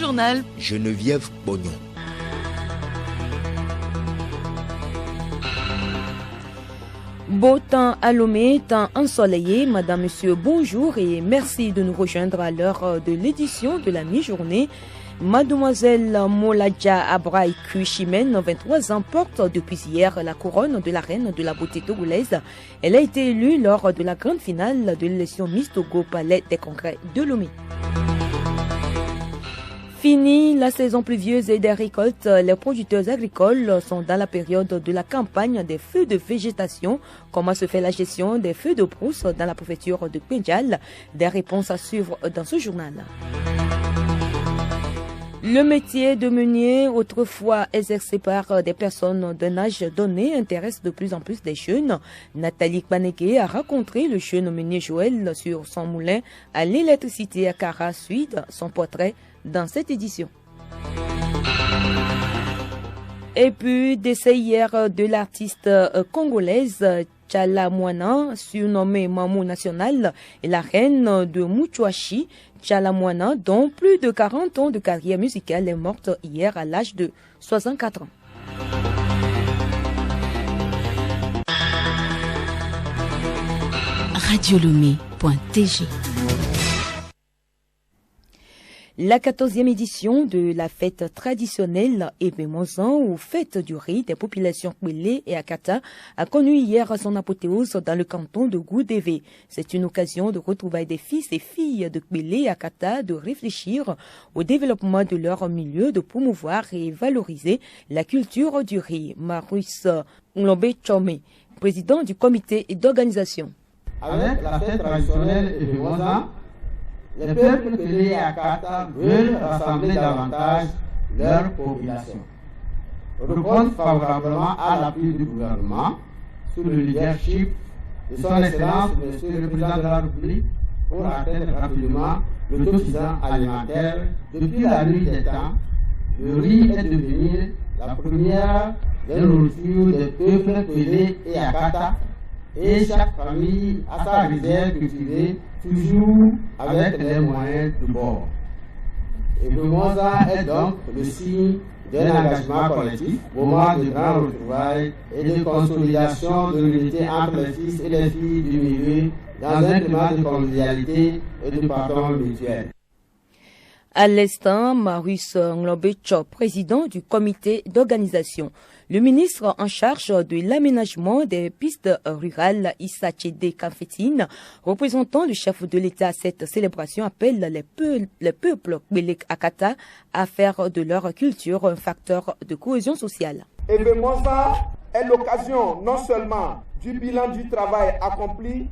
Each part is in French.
journal. Geneviève Bognon. Beau temps à Lomé, temps ensoleillé. Madame, Monsieur, bonjour et merci de nous rejoindre à l'heure de l'édition de la mi-journée. Mademoiselle Moladja Abraï Chimène, 23 ans, porte depuis hier la couronne de la reine de la beauté togolaise. Elle a été élue lors de la grande finale de l'élection Miss Togo Palais des Congrès de Lomé. Fini la saison pluvieuse et des récoltes, les producteurs agricoles sont dans la période de la campagne des feux de végétation. Comment se fait la gestion des feux de brousse dans la préfecture de Pédial? Des réponses à suivre dans ce journal. Le métier de meunier, autrefois exercé par des personnes d'un âge donné, intéresse de plus en plus des jeunes. Nathalie Kbaneke a rencontré le jeune meunier Joël sur son moulin à l'électricité à Kara Sud. Son portrait dans cette édition. Et puis, décès hier de l'artiste congolaise Tchala Moana, surnommée Mamou National, et la reine de Muchwashi. Tchala Moana, dont plus de 40 ans de carrière musicale, est morte hier à l'âge de 64 ans. Radiolomé.tg. La 14e édition de la fête traditionnelle Ebemozan ou fête du riz des populations Kwele et Akata a connu hier son apothéose dans le canton de Goudévé. C'est une occasion de retrouver des fils et filles de Kwele et Akata, de réfléchir au développement de leur milieu, de promouvoir et valoriser la culture du riz. Marus Nglobe Chome, président du comité d'organisation. Avec la fête traditionnelle Ebemozan, les peuples Kwele et Akata veulent rassembler davantage leur population. Répondre favorablement à l'appui du gouvernement sous le leadership de son Excellence, Monsieur le Président de la République, pour atteindre rapidement l'autosuffisance alimentaire. Depuis la nuit des temps, le riz est devenu la première des nourritures des peuples Kwele et Akata, et chaque famille a sa réserve cultivée, toujours avec les moyens de bord. Et le Monza est donc le signe d'un engagement collectif, moment de grands retrouvailles et de consolidation de l'unité entre les fils et les filles du milieu dans un climat de convivialité et de pardon mutuel. À l'instant, Marus Nglobecho, président du comité d'organisation. Le ministre en charge de l'aménagement des pistes rurales, Issa Tchede Kamfetine, représentant le chef de l'État à cette célébration, appelle les peuples Kwele Akata à faire de leur culture un facteur de cohésion sociale. Ebemozan est l'occasion non seulement du bilan du travail accompli,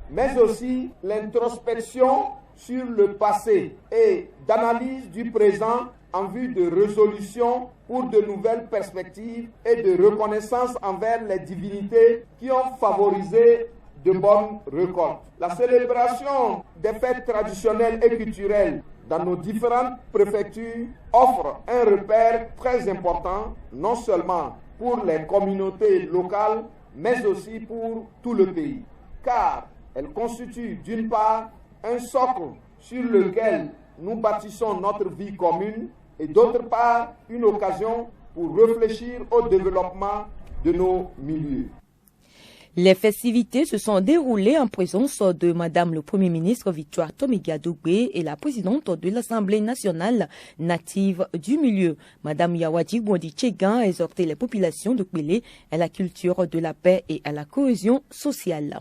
mais aussi l'introspection sur le passé et d'analyse du présent en vue de résolution pour de nouvelles perspectives et de reconnaissance envers les divinités qui ont favorisé de bonnes récoltes. La célébration des fêtes traditionnelles et culturelles dans nos différentes préfectures offre un repère très important, non seulement pour les communautés locales, mais aussi pour tout le pays, car elle constitue d'une part un socle sur lequel nous bâtissons notre vie commune et d'autre part une occasion pour réfléchir au développement de nos milieux. Les festivités se sont déroulées en présence de Madame le Premier ministre Victoire Tomiga Doubé et la présidente de l'Assemblée nationale native du milieu. Madame Yawadi Bondi Tchegan a exhorté les populations de Kwele à la culture de la paix et à la cohésion sociale.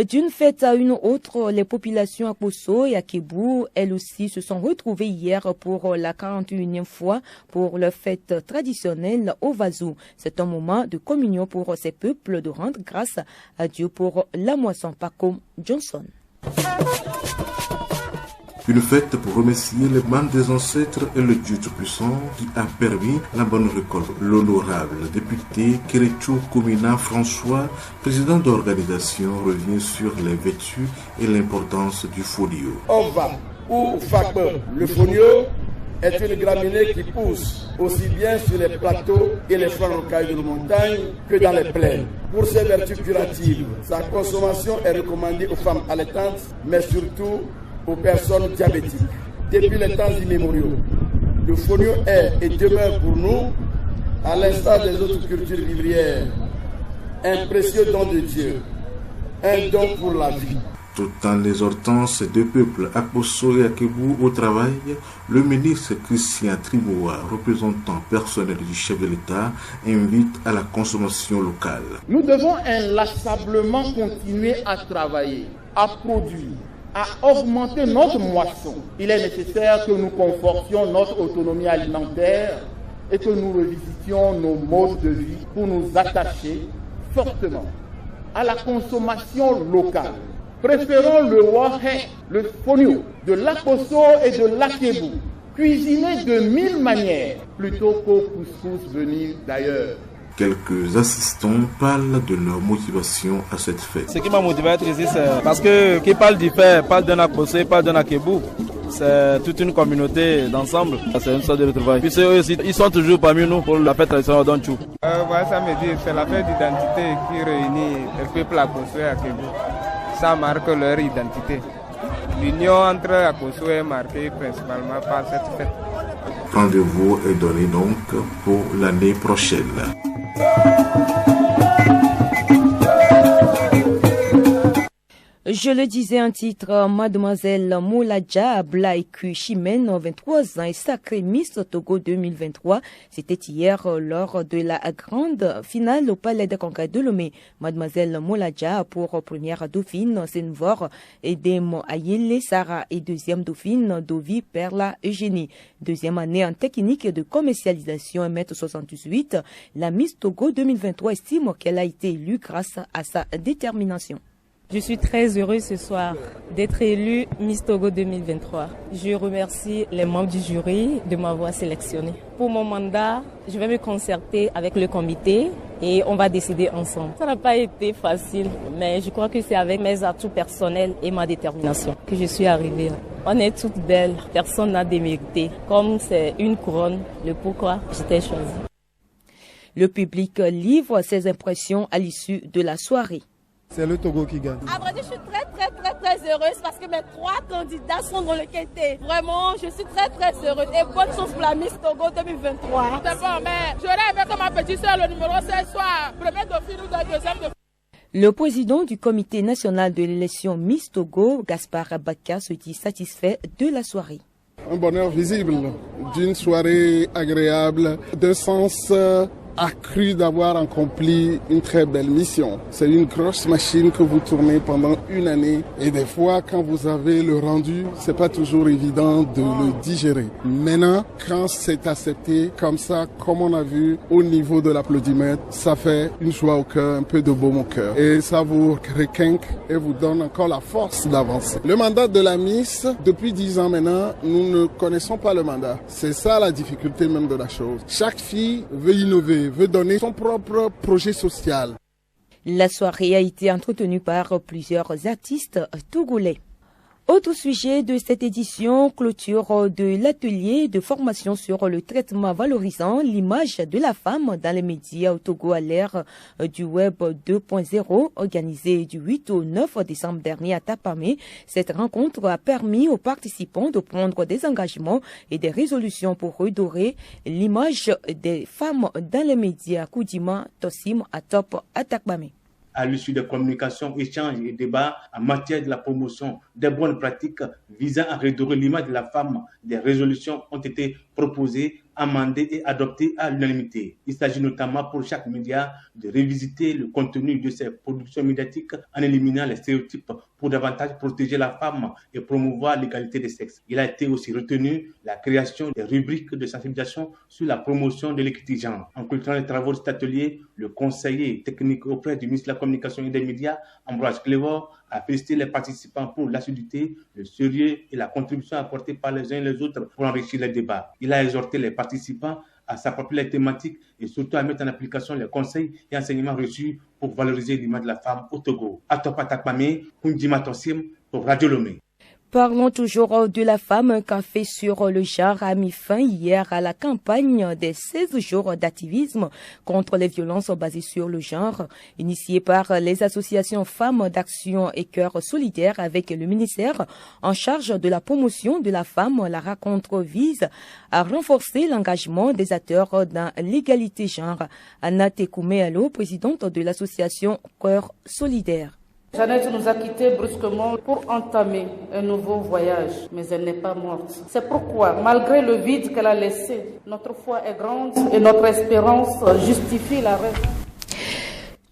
D'une fête à une autre, les populations à Kosso et à Kébou, elles aussi, se sont retrouvées hier pour la 41e fois pour leur fête traditionnelle au Vazou. C'est un moment de communion pour ces peuples de rendre grâce à Dieu pour la moisson. Paco Johnson. Une fête pour remercier les mains des ancêtres et le Dieu Tout-Puissant qui a permis la bonne récolte. L'honorable député Kérécho Komina François, président d'organisation, revient sur les vertus et l'importance du fonio. Ova ou Fakbe, le fonio est une graminée qui pousse aussi bien sur les plateaux et les flancs rocailleux de nos montagnes que dans les plaines. Pour ses vertus curatives, sa consommation est recommandée aux femmes allaitantes, mais surtout aux personnes diabétiques. depuis les temps immémoriaux. Le fonio est et demeure pour nous, à l'instar des autres cultures vivrières, un précieux don de Dieu, un don pour la vie. Tout en exhortant ces deux peuples, Akbosso et Akebou, au travail, le ministre Christian Trimoa, représentant personnel du chef de l'État, invite à la consommation locale. Nous devons inlassablement continuer à travailler, à produire, à augmenter notre moisson. Il est nécessaire que nous confortions notre autonomie alimentaire et que nous revisitions nos modes de vie pour nous attacher fortement à la consommation locale. Préférons le wahe, le fonio, de l'Akbosso et de l'Akebou, cuisinés de 1000 manières, plutôt qu'au couscous venu d'ailleurs. Quelques assistants parlent de leur motivation à cette fête. Ce qui m'a motivé à être ici, c'est parce que qui parle du fait, parle d'un Akbosso et parle d'un Akebou. C'est toute une communauté d'ensemble. C'est une sorte de retrouvailles. Puis eux aussi, ils sont toujours parmi nous pour la fête traditionnelle d'Onchou. Voilà, ça me dit, c'est la fête d'identité qui réunit le peuple Akbosso et Akebou. Ça marque leur identité. L'union entre Akbosso est marquée principalement par cette fête. Rendez-vous est donné donc pour l'année prochaine. Je le disais en titre, Mademoiselle Moladja Blaiku Chimène, 23 ans, et sacrée Miss Togo 2023. C'était hier lors de la grande finale au Palais de Congrès de Lomé. Mademoiselle Moladja pour première dauphine, Senvor Edem Ayele Sarah et deuxième dauphine, Dovi Perla Eugénie. Deuxième année en technique de commercialisation 1m78. La Miss Togo 2023 estime qu'elle a été élue grâce à sa détermination. Je suis très heureuse ce soir d'être élue Miss Togo 2023. Je remercie les membres du jury de m'avoir sélectionnée. Pour mon mandat, je vais me concerter avec le comité et on va décider ensemble. Ça n'a pas été facile, mais je crois que c'est avec mes atouts personnels et ma détermination que je suis arrivée là. On est toutes belles, personne n'a démérité. Comme c'est une couronne, le pourquoi j'étais choisie. Le public livre ses impressions à l'issue de la soirée. C'est le Togo qui gagne. À vrai dire, je suis très heureuse parce que mes 3 candidats sont dans le quintet. Vraiment, je suis très heureuse et bonne chance pour la Miss Togo 2023. C'est bon, mais j'aurais aimé que ma petite soeur, le numéro 16, soit premier dauphine ou deuxième dauphine. Le président du comité national de l'élection Miss Togo, Gaspard Baka, se dit satisfait de la soirée. Un bonheur visible d'une soirée agréable, d'un sens accru d'avoir accompli une très belle mission. C'est une grosse machine que vous tournez pendant une année et des fois quand vous avez le rendu, c'est pas toujours évident de le digérer. Maintenant, quand c'est accepté comme ça, comme on a vu au niveau de l'applaudimètre, ça fait une joie au cœur, un peu de baume au cœur et ça vous requinque et vous donne encore la force d'avancer. Le mandat de la Miss, depuis 10 ans maintenant, nous ne connaissons pas le mandat. C'est ça la difficulté même de la chose. Chaque fille veut innover, veut donner son propre projet social. La soirée a été entretenue par plusieurs artistes togolais. Autre sujet de cette édition, clôture de l'atelier de formation sur le traitement valorisant l'image de la femme dans les médias au Togo à l'ère du Web 2.0, organisé du 8 au 9 décembre dernier à Tapamé. Cette rencontre a permis aux participants de prendre des engagements et des résolutions pour redorer l'image des femmes dans les médias. Koudima Tossim à Top à Tapamé. À l'issue des communications, échanges et débats en matière de la promotion des bonnes pratiques visant à redorer l'image de la femme, des résolutions ont été proposées, amendées et adoptées à l'unanimité. Il s'agit notamment pour chaque média de revisiter le contenu de ses productions médiatiques en éliminant les stéréotypes pour davantage protéger la femme et promouvoir l'égalité des sexes. Il a été aussi retenu la création des rubriques de sensibilisation sur la promotion de l'équité genre. En clôturant les travaux de cet atelier, le conseiller technique auprès du ministre de la Communication et des Médias, Ambroise Clévor, a félicité les participants pour l'assiduité, le sérieux et la contribution apportée par les uns et les autres pour enrichir les débats. Il a exhorté les participants à s'approprier les thématiques et surtout à mettre en application les conseils et enseignements reçus pour valoriser l'image de la femme au Togo. Atopa Takpame, Kundjima Tossim pour Radio Lomé. Parlons toujours de la femme. Un café sur le genre a mis fin hier à la campagne des 16 jours d'activisme contre les violences basées sur le genre, initiée par les associations Femmes d'Action et Cœur Solidaire avec le ministère en charge de la promotion de la femme. La rencontre vise à renforcer l'engagement des acteurs dans l'égalité genre. Anna Tekoumealo, présidente de l'association Cœur Solidaire. Jeannette nous a quittés brusquement pour entamer un nouveau voyage, mais elle n'est pas morte. C'est pourquoi, malgré le vide qu'elle a laissé, notre foi est grande et notre espérance justifie l'arrêt.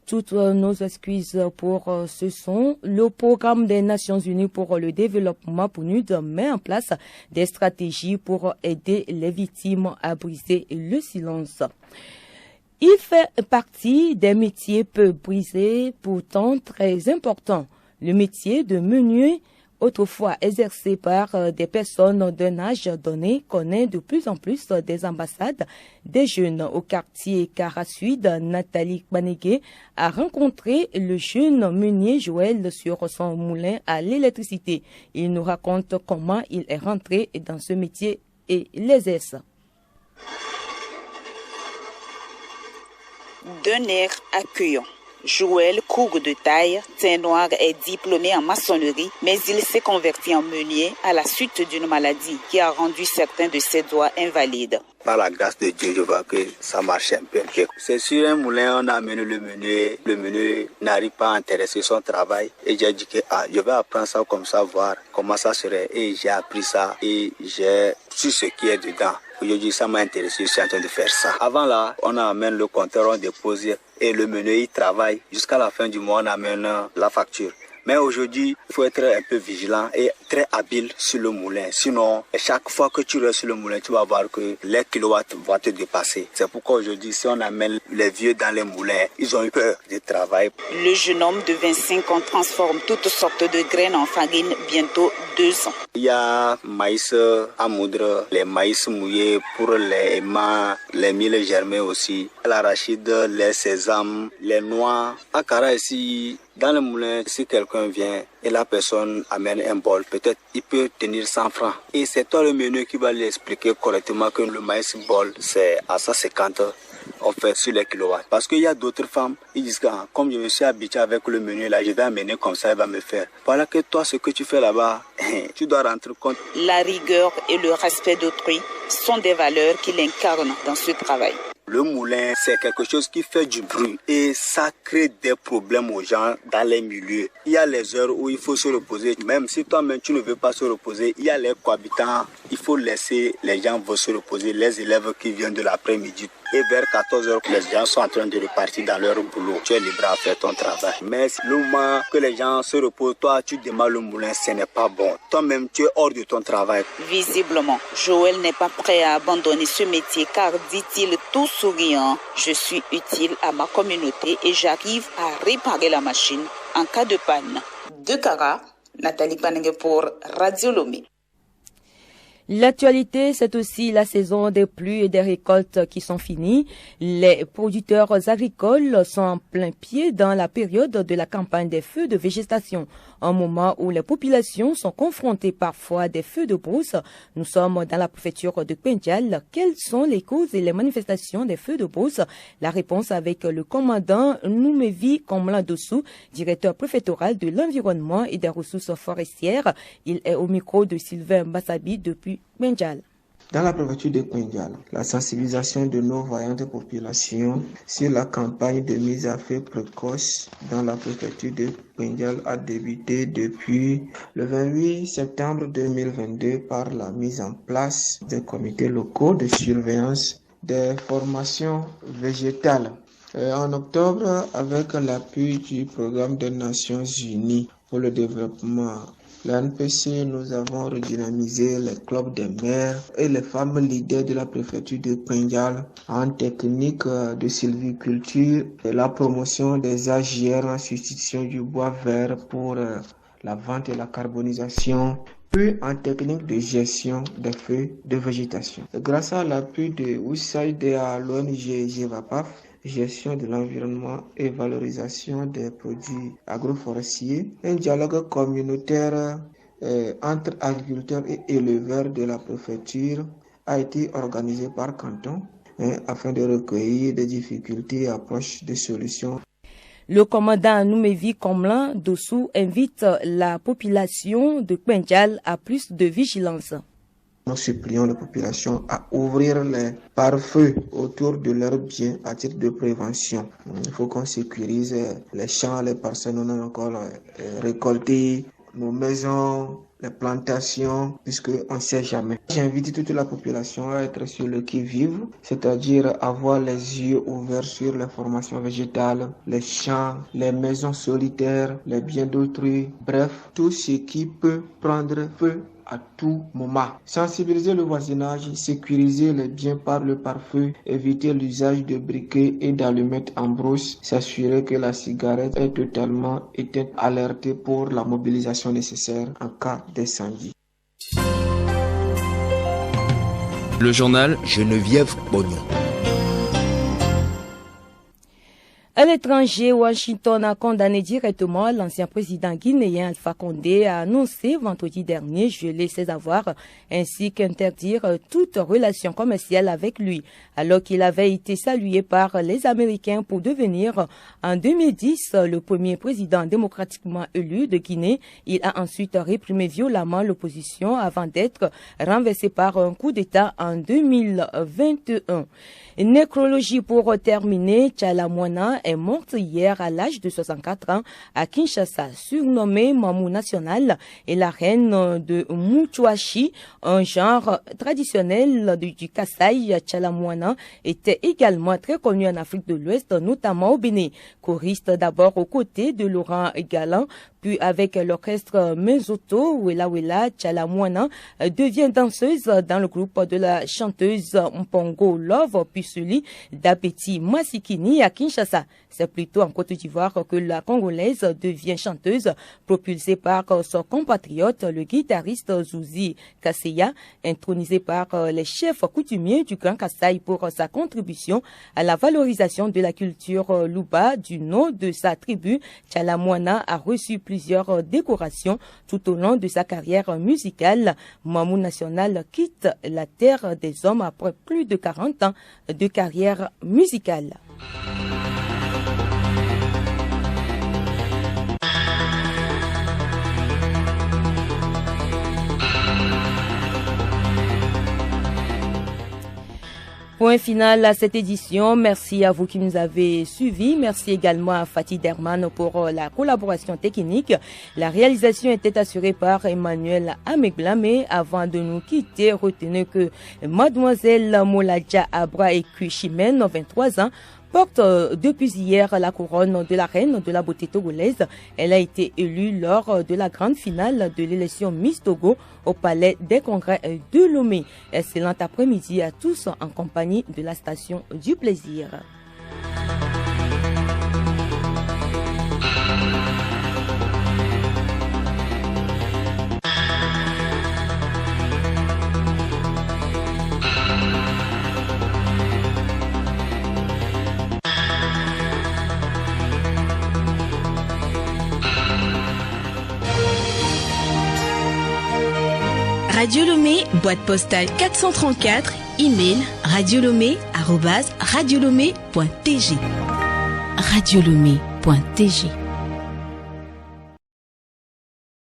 Toutes nos excuses pour ce son. Le programme des Nations Unies pour le développement PNUD met en place des stratégies pour aider les victimes à briser le silence. Il fait partie des métiers peu brisés, pourtant très importants. Le métier de meunier, autrefois exercé par des personnes d'un âge donné, connaît de plus en plus des ambassades. Des jeunes au quartier Carasud, Nathalie Banegué a rencontré le jeune meunier Joël sur son moulin à l'électricité. Il nous raconte comment il est rentré dans ce métier et l'exerce. D'un air accueillant, Joël, cougue de taille, teint noir, est diplômé en maçonnerie, mais il s'est converti en meunier à la suite d'une maladie qui a rendu certains de ses doigts invalides. Par la grâce de Dieu, je vois que ça marche un peu. C'est sur un moulin, on a amené le meunier. Le meunier n'arrive pas à intéresser son travail. Et j'ai dit que je vais apprendre ça comme ça, voir comment ça serait. Et j'ai appris ça et j'ai su ce qui est dedans. Aujourd'hui, ça m'a intéressé, je suis en train de faire ça. Avant là, on amène le compteur, on dépose et le meunier, il travaille. Jusqu'à la fin du mois, on amène la facture. Mais aujourd'hui, il faut être un peu vigilant et très habile sur le moulin. Sinon, chaque fois que tu restes sur le moulin, tu vas voir que les kilowatts vont te dépasser. C'est pourquoi aujourd'hui, si on amène les vieux dans les moulins, ils ont eu peur de travail. Le jeune homme de 25 ans transforme toutes sortes de graines en farine, bientôt 2 ans. Il y a maïs à moudre, les maïs mouillés pour les aimants, les milles germés aussi, l'arachide, les sésames, les noix. À Kara ici, dans le moulin, si quelqu'un vient et la personne amène un bol, peut-être il peut tenir 100 francs. Et c'est toi le meunier qui va lui expliquer correctement que le maïs bol, c'est à 150. On fait sur les kilowatts. Parce qu'il y a d'autres femmes, ils disent que comme je me suis habitué avec le meunier là, je vais amener comme ça, il va me faire. Voilà que toi, ce que tu fais là-bas, tu dois rentrer compte. La rigueur et le respect d'autrui sont des valeurs qu'il incarne dans ce travail. Le moulin, c'est quelque chose qui fait du bruit et ça crée des problèmes aux gens dans les milieux. Il y a les heures où il faut se reposer. Même si toi-même tu ne veux pas se reposer, il y a les cohabitants. Il faut laisser les gens vont se reposer, les élèves qui viennent de l'après-midi. Et vers 14h, les gens sont en train de repartir dans leur boulot. Tu es libre à faire ton travail. Mais le moment que les gens se reposent, toi, tu démarres le moulin, ce n'est pas bon. Toi-même, tu es hors de ton travail. Visiblement, Joël n'est pas prêt à abandonner ce métier car, dit-il tout souriant, je suis utile à ma communauté et j'arrive à réparer la machine en cas de panne. De Kara, Nathalie Panengue pour Radio Lomé. L'actualité, c'est aussi la saison des pluies et des récoltes qui sont finies. Les producteurs agricoles sont en plein pied dans la période de la campagne des feux de végétation, un moment où les populations sont confrontées parfois à des feux de brousse. Nous sommes dans la préfecture de Pendial. Quelles sont les causes et les manifestations des feux de brousse? La réponse avec le commandant Noumevi Komla-Dossou, directeur préfectoral de l'environnement et des ressources forestières. Il est au micro de Sylvain Bassabi depuis Pendial. Dans la préfecture de Pendial, la sensibilisation de nos voyantes populations sur la campagne de mise à feu précoce dans la préfecture de Pendial a débuté depuis le 28 septembre 2022 par la mise en place des comités locaux de surveillance des formations végétales. En octobre, avec l'appui du programme des Nations Unies pour le développement, l'ANPC, nous avons redynamisé les clubs des maires et les femmes leaders de la préfecture de Pendial en technique de sylviculture et la promotion des AGR en substitution du bois vert pour la vente et la carbonisation, puis en technique de gestion des feux de végétation. Grâce à l'appui de USAID et à l'ONG GEVAPAF, gestion de l'environnement et valorisation des produits agroforestiers, un dialogue communautaire entre agriculteurs et éleveurs de la préfecture a été organisé par canton afin de recueillir des difficultés et approches de solutions. Le commandant Noumevi Komlan Dossou invite la population de Kpenjal à plus de vigilance. Nous supplions la population à ouvrir les pare-feux autour de leurs biens à titre de prévention. Il faut qu'on sécurise les champs, les parcelles non encore récoltées, nos maisons, les plantations, puisqu'on ne sait jamais. J'invite toute la population à être sur le qui-vive, c'est-à-dire avoir les yeux ouverts sur les formations végétales, les champs, les maisons solitaires, les biens d'autrui, bref, tout ce qui peut prendre feu à tout moment. Sensibiliser le voisinage, sécuriser les biens par le pare-feu, éviter l'usage de briquets et d'allumettes en brousse, s'assurer que la cigarette est totalement éteinte, alerter pour la mobilisation nécessaire en cas d'incendie. Le journal Geneviève Bognon. À l'étranger, Washington a condamné directement l'ancien président guinéen Alpha Condé a annoncé vendredi dernier geler ses avoirs ainsi qu'interdire toute relation commerciale avec lui. Alors qu'il avait été salué par les Américains pour devenir en 2010 le premier président démocratiquement élu de Guinée, il a ensuite réprimé violemment l'opposition avant d'être renversé par un coup d'État en 2021. Nécrologie pour terminer, Tchala Moana est morte hier à l'âge de 64 ans à Kinshasa, surnommée Mamou National et la reine de Muchwashi, un genre traditionnel du Kasaï. Tchala Moana était également très connue en Afrique de l'Ouest, notamment au Bénin. Choriste d'abord aux côtés de Laurent Galan, puis avec l'orchestre Mezoto, Wela Wela, Tchala Moana devient danseuse dans le groupe de la chanteuse Mpongo Love, puis celui d'Apeti Masikini à Kinshasa. C'est plutôt en Côte d'Ivoire que la Congolaise devient chanteuse, propulsée par son compatriote, le guitariste Zouzi Kasseya, intronisé par les chefs coutumiers du Grand Kasaï pour sa contribution à la valorisation de la culture Luba du nom de sa tribu. Tchala Moana a reçu plusieurs décorations tout au long de sa carrière musicale. Mamou National quitte la terre des hommes après plus de 40 ans de carrière musicale. Point final à cette édition. Merci à vous qui nous avez suivis. Merci également à Fatih Derman pour la collaboration technique. La réalisation était assurée par Emmanuel Amegblame. Avant de nous quitter, retenez que Mademoiselle Moladja Abra Ekuchimène, 23 ans, porte depuis hier la couronne de la reine de la beauté togolaise. Elle a été élue lors de la grande finale de l'élection Miss Togo au palais des congrès de Lomé. Excellent après-midi à tous en compagnie de la station du plaisir. Radio Lomé, boîte postale 434, email radiolomé@radiolomé.tg. radiolomé.tg